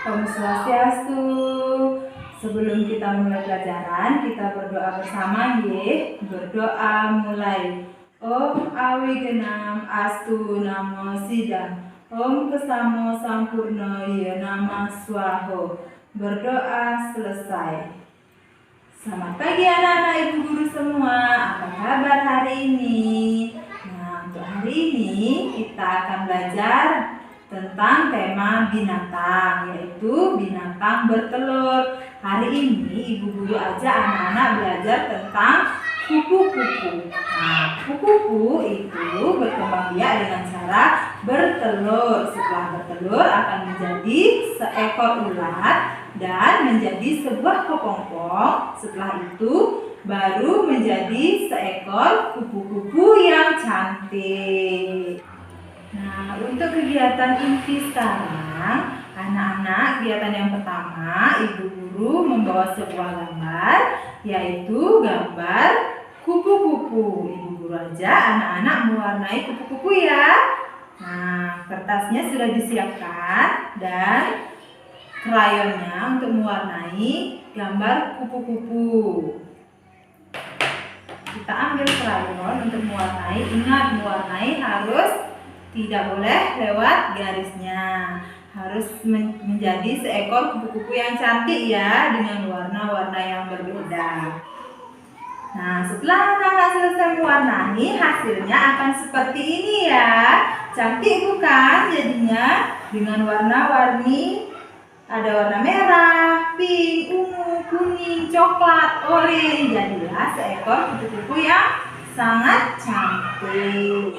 Om Swastiastu. Sebelum kita mulai pelajaran, kita berdoa bersama ye. Berdoa mulai. Om Awigenam Astu Namo Sidam. Om Kesamo Sampurno Ye Nama Swaho. Berdoa selesai. Selamat pagi anak-anak ibu guru semua. Apa kabar hari ini? Nah, untuk hari ini kita akan belajar tentang tema binatang, yaitu binatang bertelur. Hari ini ibu guru ajak anak-anak belajar tentang kupu-kupu. Nah, kupu-kupu itu berkembang biak dengan cara bertelur. Setelah bertelur akan menjadi seekor ulat dan menjadi sebuah kepompong. Setelah itu baru menjadi seekor kupu-kupu yang cantik. Nah, untuk kegiatan inti sekarang, anak-anak, kegiatan yang pertama, ibu guru membawa sebuah gambar, yaitu gambar kupu-kupu. Ibu guru ajak anak-anak mewarnai kupu-kupu ya. Nah, kertasnya sudah disiapkan dan krayonnya untuk mewarnai gambar kupu-kupu. Kita ambil krayon untuk mewarnai. Ingat, mewarnai harus tidak boleh lewat garisnya. Harus menjadi seekor kupu-kupu yang cantik ya, dengan warna-warna yang berbeda. Nah, setelah anak-anak selesai mewarnai, hasilnya akan seperti ini ya. Cantik bukan jadinya, dengan warna-warni. Ada warna merah, pink, ungu, kuning, coklat, oranye. Jadilah seekor kupu-kupu yang sangat cantik.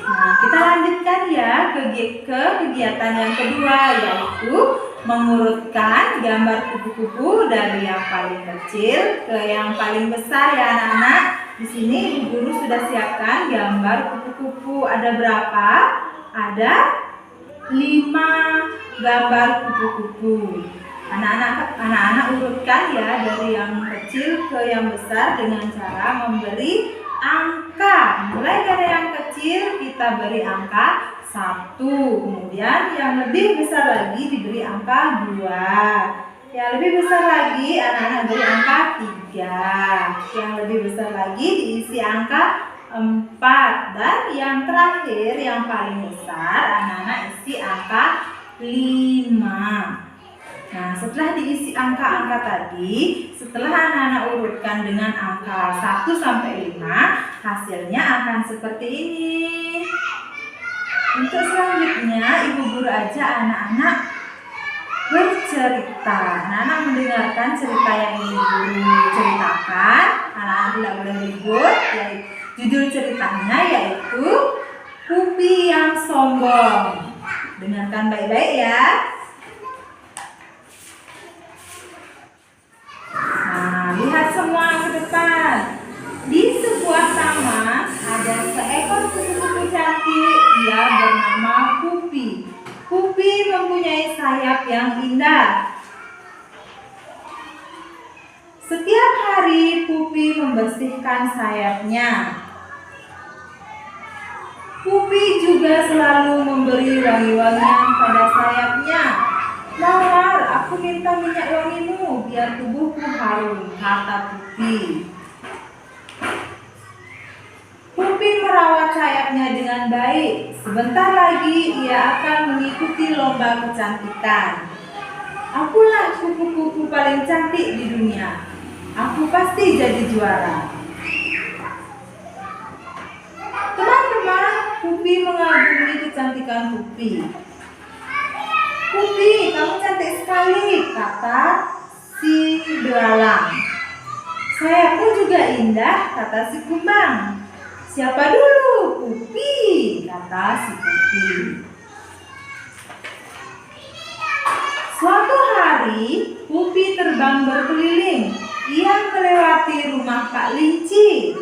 Nah, kita lanjutkan ya ke kegiatan yang kedua, yaitu mengurutkan gambar kupu-kupu dari yang paling kecil ke yang paling besar ya anak-anak. Di sini ibu guru sudah siapkan gambar kupu-kupu. Ada berapa? Ada 5 gambar kupu-kupu. Anak-anak urutkan ya dari yang kecil ke yang besar dengan cara memberi angka. Mulai dari yang kecil kita beri angka 1, kemudian yang lebih besar lagi diberi angka 2, yang lebih besar lagi anak-anak beri angka 3, yang lebih besar lagi diisi angka 4, dan yang terakhir yang paling besar anak-anak isi angka 5. Nah, setelah diisi angka-angka tadi, setelah anak-anak urutkan dengan angka 1 sampai 5, hasilnya akan seperti ini. Untuk selanjutnya, ibu guru ajak anak-anak bercerita. Anak-anak mendengarkan cerita yang ibu guru ceritakan. Anak-anak tidak boleh ribut. Judul ceritanya yaitu Pupi yang Sombong. Dengarkan baik-baik ya. Lihat semua ke depan. Di sebuah taman ada seekor kupu-kupu cantik. Dia bernama Pupi. Pupi mempunyai sayap yang indah. Setiap hari Pupi membersihkan sayapnya. Pupi juga selalu memberi wangi-wangian pada sayapnya. Mawar, aku minta minyak wangimu biar tubuhku harum, kata Pupi. Pupi merawat sayapnya dengan baik. Sebentar lagi ia akan mengikuti lomba kecantikan. Akulah kupu-kupu paling cantik di dunia. Aku pasti jadi juara. Teman-teman, Pupi mengagumi kecantikan Pupi. Pupi, kamu cantik sekali, kata si belalang. Sayapmu juga indah, kata si kumbang. Siapa dulu? Pupi, kata si Pupi. Suatu hari, Pupi terbang berkeliling. Ia melewati rumah Pak Linci.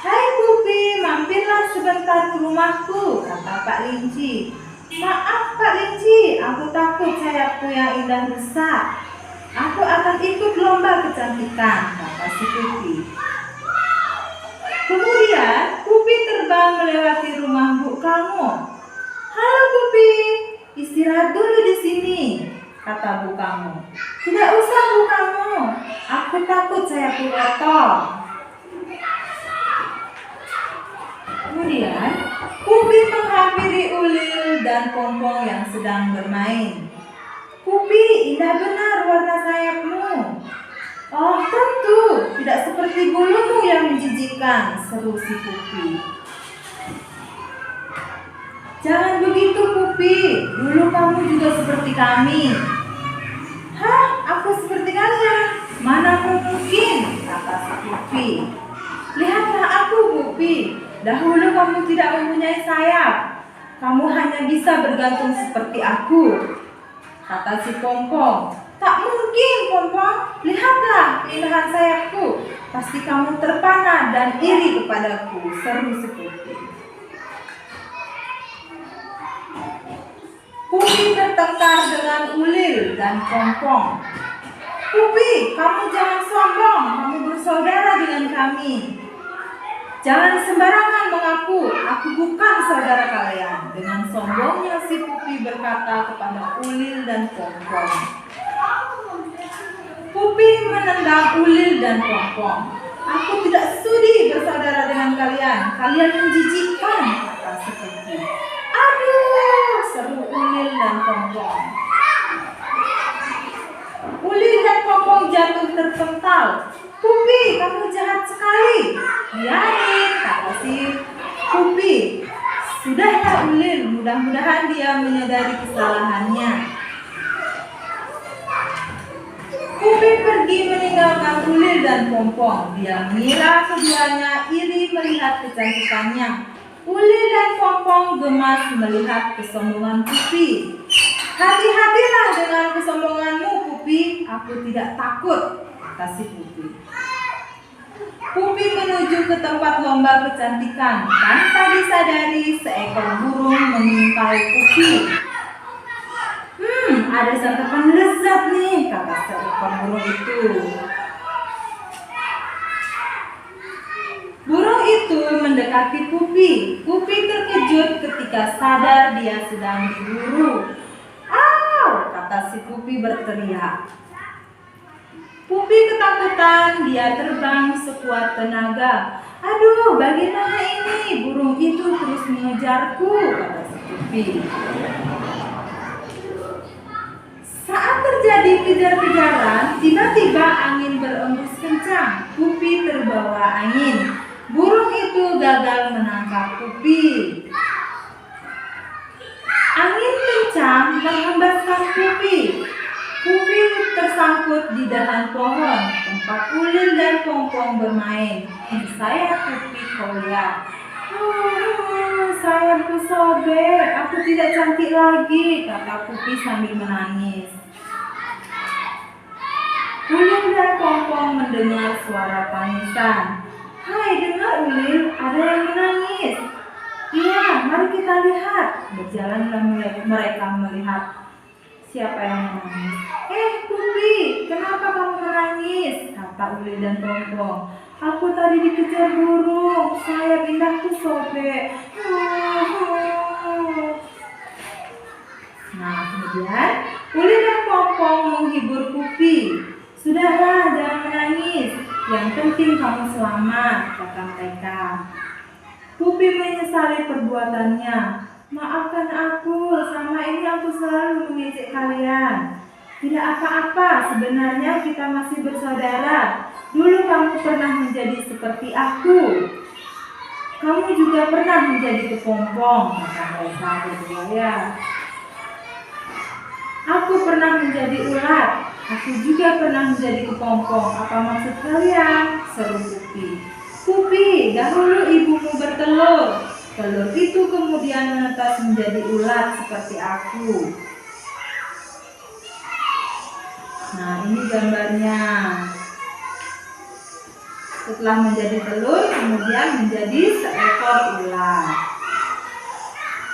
Hai Pupi, mampirlah sebentar ke rumahku, kata Pak Linci. Maaf Pak Linci, aku takut sayapku yang indah rusak. Aku akan ikut lomba kecantikan, kata si Pupi. Kemudian Pupi terbang melewati rumah Bu kamu. Halo Pupi, istirahat dulu di sini. kata bu kamu. Tidak usah bu kamu, aku takut sayapku kotor. Kemudian, Pupi menghampiri Ulil dan Pompong yang sedang bermain. Pupi, indah benar warna sayapmu. Oh tentu, tidak seperti bulumu yang menjijikkan, seru si Pupi. Jangan begitu Pupi, dulu kamu juga seperti kami. Hah, aku seperti kalian? Mana mungkin, kata si Pupi. Lihatlah aku Pupi, dahulu kamu tidak mempunyai sayap. Kamu hanya bisa bergantung seperti aku, kata si Pompong. Tak mungkin Pompong, lihatlah keindahan sayapku. Pasti kamu terpana dan iri kepadaku, seru si Pupi. Pupi bertengkar dengan Ulil dan Pompong. Pupi, kamu jangan sombong, kamu bersaudara dengan kami. Jangan sembarangan mengaku, aku bukan saudara kalian. Dengan sombongnya si Pupi berkata kepada Ulil dan Pompong. Pupi menendang Ulil dan Pompong. Aku tidak sudi bersaudara dengan kalian. Kalian menjijikkan, kata si Pupi. Aduh, seru Ulil dan Pompong. Ulil dan Pompong jatuh terpental. Pupi, kamu jahat sekali. Biarin, kata si Pupi. Sudahlah Ulil, mudah-mudahan dia menyadari kesalahannya. Pupi pergi meninggalkan Ulil dan Pompong. Dia mengira keduanya iri melihat kecantikannya. Ulil dan Pompong gemas melihat kesombongan Pupi. Hati-hatilah dengan kesombonganmu Pupi, aku tidak takut, kata si Pupi. Pupi menuju ke tempat lomba kecantikan. Tanpa disadari seekor burung mengintai Pupi. Ada santapan lezat nih, kata seekor burung itu. Burung itu mendekati Pupi. Pupi terkejut ketika sadar dia sedang diburu. "Au!" kata si Pupi berteriak. Pupi ketakutan, dia terbang sekuat tenaga. "Aduh, bagaimana ini? Burung itu terus mengejarku," kata si Pupi. Saat terjadi kejar-kejaran, tiba-tiba angin berembus kencang. Pupi terbawa angin. Burung itu gagal menangkap Pupi. Angin kencang menghembaskan Pupi. Pupi tersangkut di dahan pohon tempat Ulil dan Pompong bermain. Sayap Pupi koyak. Sayapku sobek, aku tidak cantik lagi, kata Pupi sambil menangis. Ulil dan Pompong mendengar suara tangisan. "Hai, dengar Ulil, ada yang menangis." "Iya, mari kita lihat." Berjalanlah mereka melihat siapa yang menangis. Pupi, kenapa kamu menangis?" kata Ulil dan Pompong. "Aku tadi dikejar burung, sayap indahku sobek." Nah, kemudian Ulil dan Pompong menghibur Pupi. "Sudahlah, jangan menangis. Yang penting kamu selamat," kata mereka. Pupi menyesali perbuatannya. "Maafkan aku, selama ini aku selalu mengejek kalian." "Tidak apa-apa, sebenarnya kita masih bersaudara. Dulu kamu pernah menjadi seperti aku. Kamu juga pernah menjadi kepompong," kata mereka berdua. "Aku pernah menjadi ulat. Aku juga pernah menjadi kepompong. Apa maksud kalian?" seru Pupi. "Pupi, dahulu ibumu bertelur. Telur itu kemudian menetas menjadi ulat seperti aku." Nah, ini gambarnya. Setelah menjadi telur, kemudian menjadi seekor ulat.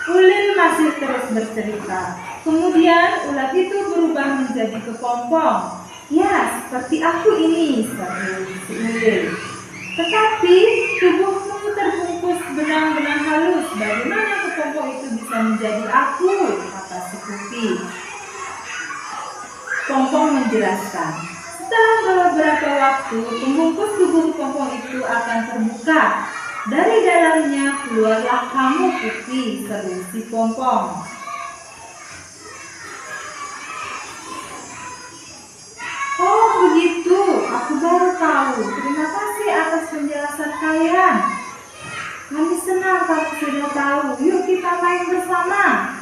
Ulil masih terus bercerita. "Kemudian ulat itu berubah menjadi kepompong. Ya, seperti aku ini," seru si Ulil. "Tetapi tubuhmu terbungkus benang-benang halus. Bagaimana kepompong itu bisa menjadi aku?" kata si Pupi. menjelaskan. Setelah beberapa waktu, pembungkus bubur pompong itu akan terbuka. Dari dalamnya keluarlah kamu Pupi, seru si Pompong. Oh begitu, aku baru tahu. Terima kasih atas penjelasan kalian. Kami senang kamu sudah tahu. Yuk kita main bersama.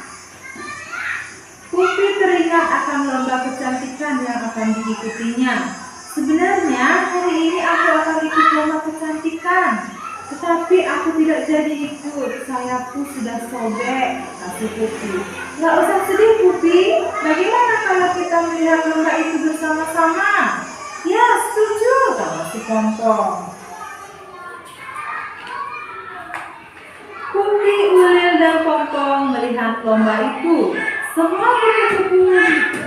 Pupi teringat akan lomba kecantikan yang akan diikutinya. Sebenarnya hari ini aku akan ikut lomba kecantikan, tetapi aku tidak jadi ikut. Sayapku sudah sobek, kata Pupi. Gak usah sedih Pupi. Bagaimana kalau kita melihat lomba itu bersama-sama? Ya setuju, kata si Pompong. Pupi, Ulil, dan Pompong melihat lomba itu. Semua kupu-kupu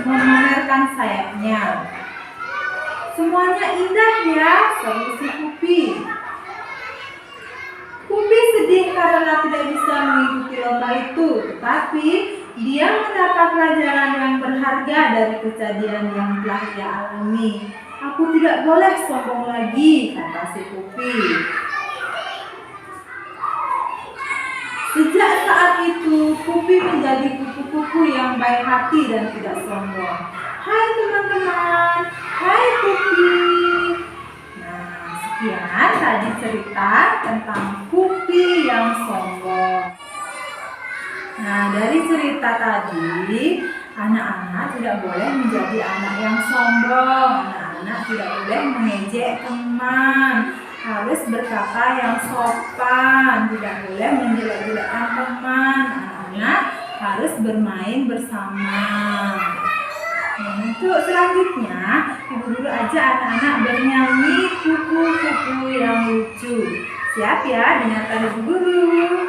memamerkan sayapnya. Semuanya indah ya, seru si Pupi. Pupi sedih karena tidak bisa mengikuti lomba itu, tetapi dia mendapat pelajaran yang berharga dari kejadian yang telah ia alami. Aku tidak boleh sombong lagi, kata si Pupi. Sejak saat itu, Pupi menjadi kupu-kupu yang baik hati dan tidak sombong. Hai teman-teman, hai Pupi. Nah, sekian tadi cerita tentang Pupi yang sombong. Nah, dari cerita tadi, anak-anak tidak boleh menjadi anak yang sombong. Anak-anak tidak boleh mengejek teman. Harus berkata yang sopan, tidak boleh menjelek-jelekkan teman. Anak-anak harus bermain bersama. Nah, untuk selanjutnya, ibu dulu aja anak-anak bernyanyi kupu-kupu yang lucu. Siap ya, dengarkan ibu guru.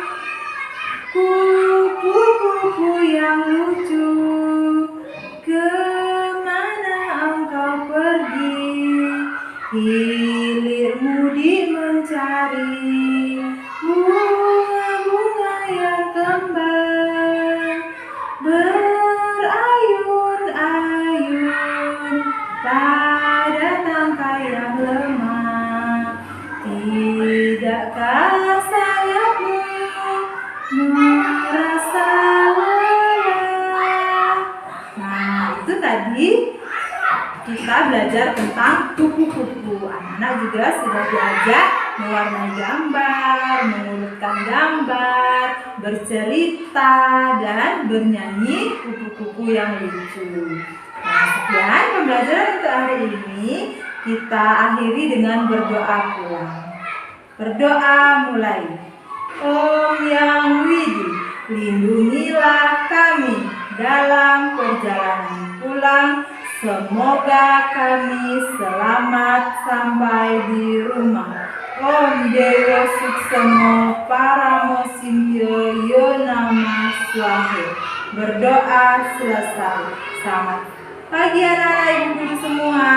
Kupu-kupu yang lucu, kemana engkau pergi? Hilirmu di mencari bunga-bunga yang kembang, berayun-ayun pada tangkai yang lemah. Tidakkah sayapmu merasa lelah? Nah, itu tadi kita belajar tentang kupu-kupu. Anak-anak juga sudah belajar mewarnai gambar, mengurutkan gambar, bercerita, dan bernyanyi kupu-kupu yang lucu. Nah, sekian pembelajaran untuk hari ini. Kita akhiri dengan berdoa pulang. Berdoa mulai. Om Yang Widi, lindungilah kami dalam perjalanan pulang. Semoga kami selamat sampai di rumah. Om Dewa Suksemo Paramo Sintyo Yonama Swahe. Berdoa selesai. Selamat pagi anak-anak ibu guru semua.